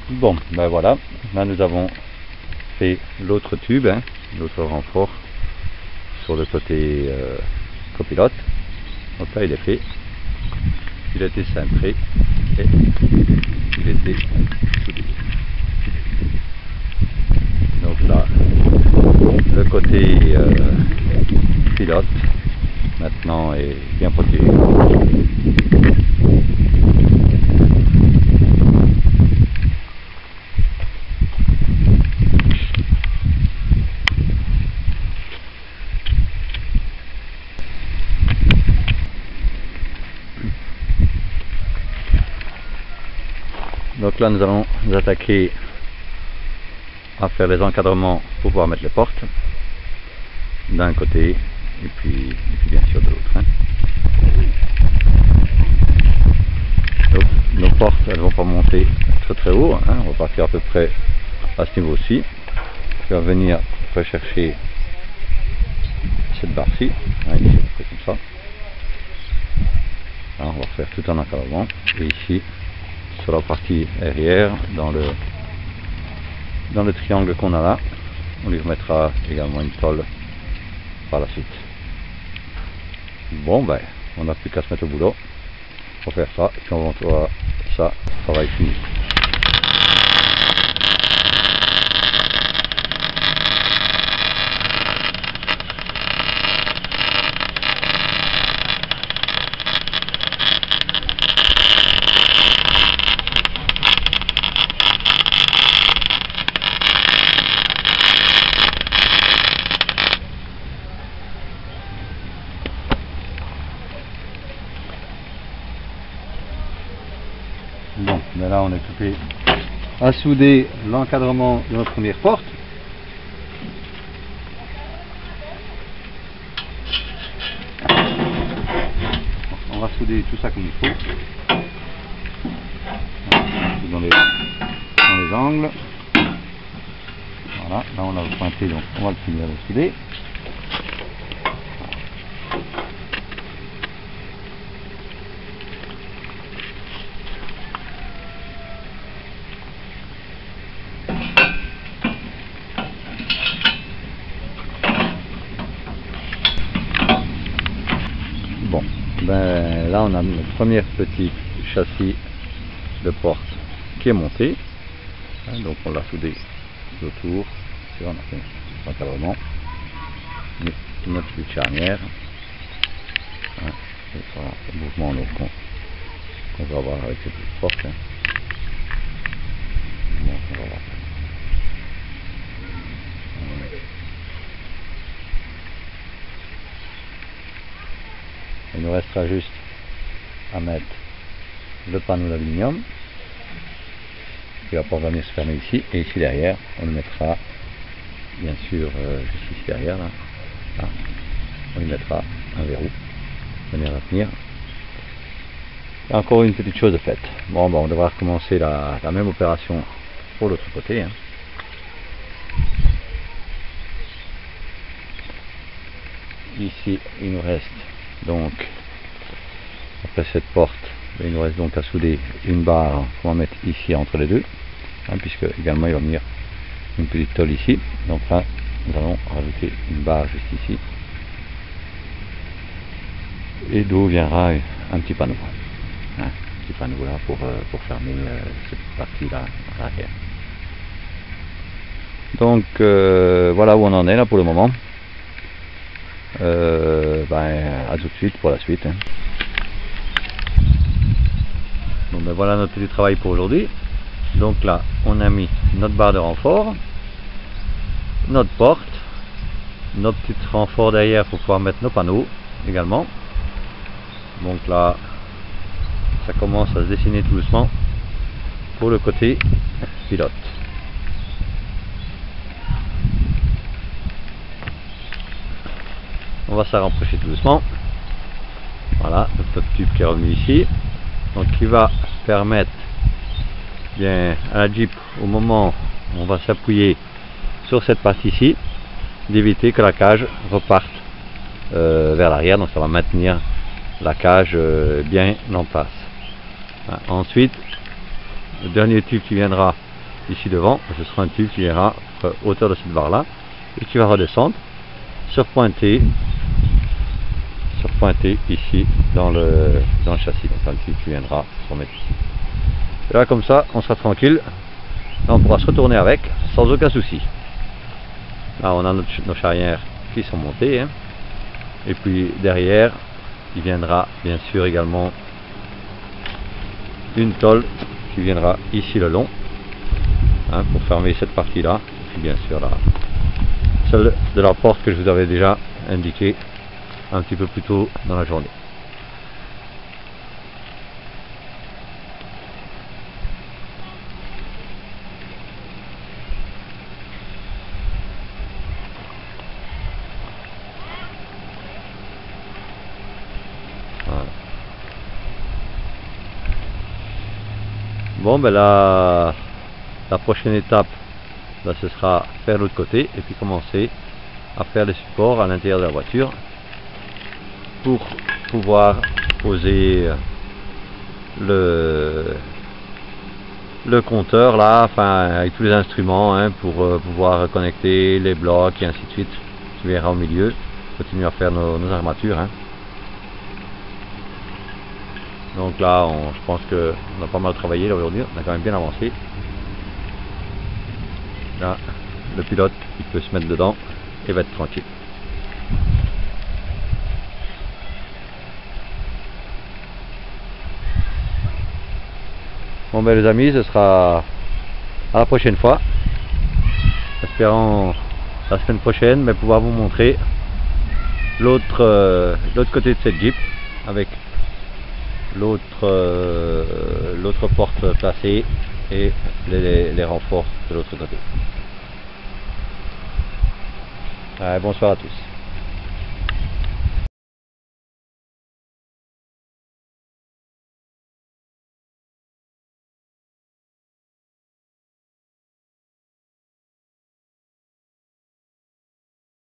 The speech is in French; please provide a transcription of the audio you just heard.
Bon, ben voilà, là nous avons fait l'autre tube, hein, l'autre renfort sur le côté copilote. Donc là il est fait, il a été cintré et il a été soudé. Donc là, le côté pilote maintenant est bien protégé. Donc là nous allons nous attaquer à faire les encadrements pour pouvoir mettre les portes d'un côté et puis bien sûr de l'autre. Hein. Donc nos portes elles vont pas monter très haut, hein. On va partir à peu près à ce niveau-ci. Je vais venir rechercher cette barre-ci, hein, ici à peu près comme ça. Alors, on va faire tout un encadrement et ici sur la partie arrière dans le triangle qu'on a là, on lui remettra également une tôle par la suite. Bon ben, on n'a plus qu'à se mettre au boulot pour faire ça et puis on voit ça, travail fini. Bon, mais là on est occupé à souder l'encadrement de notre première porte. On va souder tout ça comme il faut. Dans les angles. Voilà, là on l'a pointé, donc on va le finir de souder. Bon, ben là on a notre premier petit châssis de porte qui est monté, hein, donc on l'a soudé autour, on a fait l'encadrement, notre petite charnière, hein, et voilà, le mouvement qu'on va avoir avec cette petite porte. Hein. Bon, on va voir. Il nous restera juste à mettre le panneau d'aluminium, qui va pouvoir venir se fermer ici, et ici derrière on le mettra bien sûr juste ici derrière là, on lui mettra un verrou de manière à tenir. Et encore une petite chose de faite. Bon, on devra recommencer la même opération pour l'autre côté. Hein. Ici il nous reste donc, après cette porte, il nous reste donc à souder une barre qu'on va mettre ici entre les deux, hein, puisque également il va venir une petite tôle ici. Donc là nous allons rajouter une barre juste ici, et d'où viendra un petit panneau, hein, un petit panneau là pour fermer cette partie là à l'arrière. Donc voilà où on en est là pour le moment. à tout de suite pour la suite. Hein. Bon ben voilà notre petit travail pour aujourd'hui. Donc là on a mis notre barre de renfort, notre porte, nos petits renforts derrière pour pouvoir mettre nos panneaux également. Donc là ça commence à se dessiner tout doucement pour le côté pilote. On va se rapprocher tout doucement. Voilà notre tube qui est revenu ici, donc qui va permettre bien à la Jeep, au moment où on va s'appuyer sur cette partie ici, d'éviter que la cage reparte vers l'arrière. Donc ça va maintenir la cage bien en place. Ensuite, le dernier tube qui viendra ici devant, ce sera un tube qui viendra à hauteur de cette barre là et qui va redescendre, se pointer ici dans le châssis. Donc un tube qui viendra se remettre ici. Et là comme ça on sera tranquille, là on pourra se retourner avec sans aucun souci. Là on a nos charnières qui sont montées, hein. Et puis derrière il viendra bien sûr également une tôle qui viendra ici le long, hein, pour fermer cette partie là, et puis bien sûr là, celle de la porte que je vous avais déjà indiqué un petit peu plus tôt dans la journée. Voilà. Bon ben la prochaine étape, ben, ce sera faire l'autre côté et puis commencer à faire les supports à l'intérieur de la voiture pour pouvoir poser le compteur là, enfin avec tous les instruments, hein, pour pouvoir connecter les blocs et ainsi de suite. Tu verras au milieu, continuer à faire nos armatures, hein. Donc là je pense que on a pas mal travaillé aujourd'hui, on a quand même bien avancé. Là le pilote il peut se mettre dedans et va être tranquille. Bon ben les amis, ce sera à la prochaine fois, espérant la semaine prochaine pouvoir vous montrer l'autre côté de cette Jeep avec l'autre porte placée et les renforts de l'autre côté. Allez, bonsoir à tous.